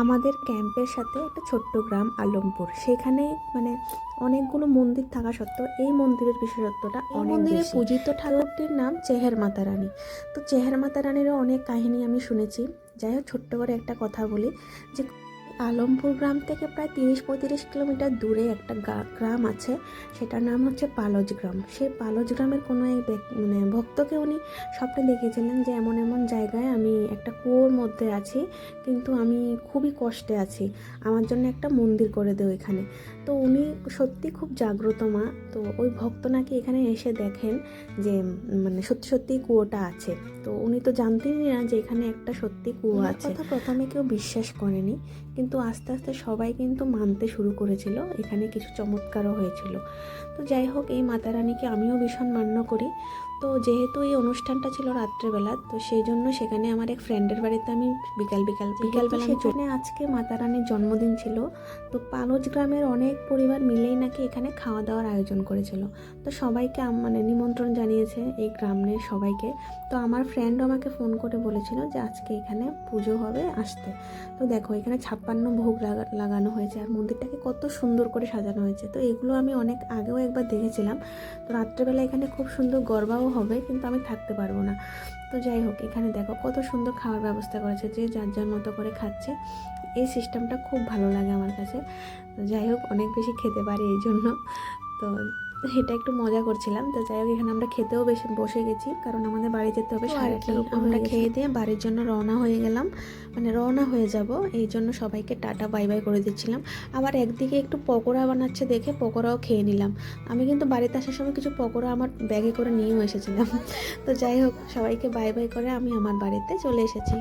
আমাদের ক্যাম্পের সাথে একটা ছোট্ট গ্রাম আলমপুর, সেখানে মানে অনেকগুলো মন্দির থাকা সত্ত্বেও এই মন্দিরের বিশেষত্বটা অনেক মন্দিরের বেশি। পূজিত ঠাকুরটির নাম চেহের মাতা রানী। তো চেহের মাতা রানীরও অনেক কাহিনী আমি শুনেছি। যাই হোক, ছোট্ট করে একটা কথা বলি যে আলমপুর গ্রাম থেকে প্রায় 30-35 কিলোমিটার দূরে একটা গ্রাম আছে, সেটার নাম হচ্ছে পালজ গ্রাম। সেই পালজ গ্রামের কোনো এক ভক্তকে উনি স্বপ্নে দেখিয়েছিলেন যে এমন এমন জায়গায় আমি একটা কুয়োর মধ্যে আছি, কিন্তু আমি খুবই কষ্টে আছি, আমার জন্য একটা মন্দির করে দেও এখানে। তো উনি সত্যি খুব জাগ্রত মা। তো ওই ভক্ত নাকি এখানে এসে দেখেন যে সত্যি সত্যি কুয়োটা আছে। তো উনি তো জানতেনই না যে এখানে একটা সত্যি কুয়ো আছে। কথা প্রথমে কেউ বিশ্বাস করেনি, কিন্তু আস্তে আস্তে সবাই কিন্তু মানতে শুরু করেছিল। এখানে কিছু চমৎকারও হয়েছিল। তো যাই হোক, এই মাতা রানীকে আমিও ভীষণ মান্য করি। তো যেহেতু এই অনুষ্ঠানটা ছিল রাত্রেবেলা, তো সেই জন্য সেখানে আমার এক ফ্রেন্ডের বাড়িতে আমি বিকালবেলা সেখানে আজকে মাতা রানীর জন্মদিন ছিল। তো পালজ গ্রামের অনেক পরিবার মিলেই নাকি এখানে খাওয়া দাওয়ার আয়োজন করেছিল। তো সবাইকে নিমন্ত্রণ জানিয়েছে এই গ্রামের সবাইকে। তো আমার ফ্রেন্ডও আমাকে ফোন করে বলেছিল যে আজকে এখানে পুজো হবে, আসতে। তো দেখো, এখানে 56 ভোগ লাগানো হয়েছে, আর মন্দিরটাকে কত সুন্দর করে সাজানো হয়েছে। তো এগুলো আমি অনেক আগেও একবার দেখেছিলাম। তো রাত্রেবেলা এখানে খুব সুন্দর গরবাও হবে, কিন্তু আমি থাকতে পারবো না। তো যাই হোক, এখানে দেখো কত সুন্দর খাওয়ার ব্যবস্থা করেছে, যে যার যার মতো করে খাচ্ছে। এই সিস্টেমটা খুব ভালো লাগে আমার কাছে। তো যাই হোক, অনেক বেশি খেতে পারি এই জন্য। তো এটা একটু মজা করছিলাম। তো যাই হোক, এখানে আমরা খেতেও বেশি বসে গেছি, কারণ আমাদের বাড়ি যেতে হবে 8:30-টার উপর। আমরা খেয়ে দিয়ে বাড়ির জন্য রওনা হয়ে গেলাম, রওনা হয়ে যাব। এই জন্য সবাইকে টাটা বাই বাই করে দিচ্ছিলাম। আবার একদিকে একটু পকোড়া বানাচ্ছে দেখে পকোড়াও খেয়ে নিলাম। আমি কিন্তু বাড়িতে আসার সময় কিছু পকোড়া আমার ব্যাগে করে নিয়েও এসেছিলাম। তো যাই হোক, সবাইকে বাই বাই করে আমি আমার বাড়িতে চলে এসেছি।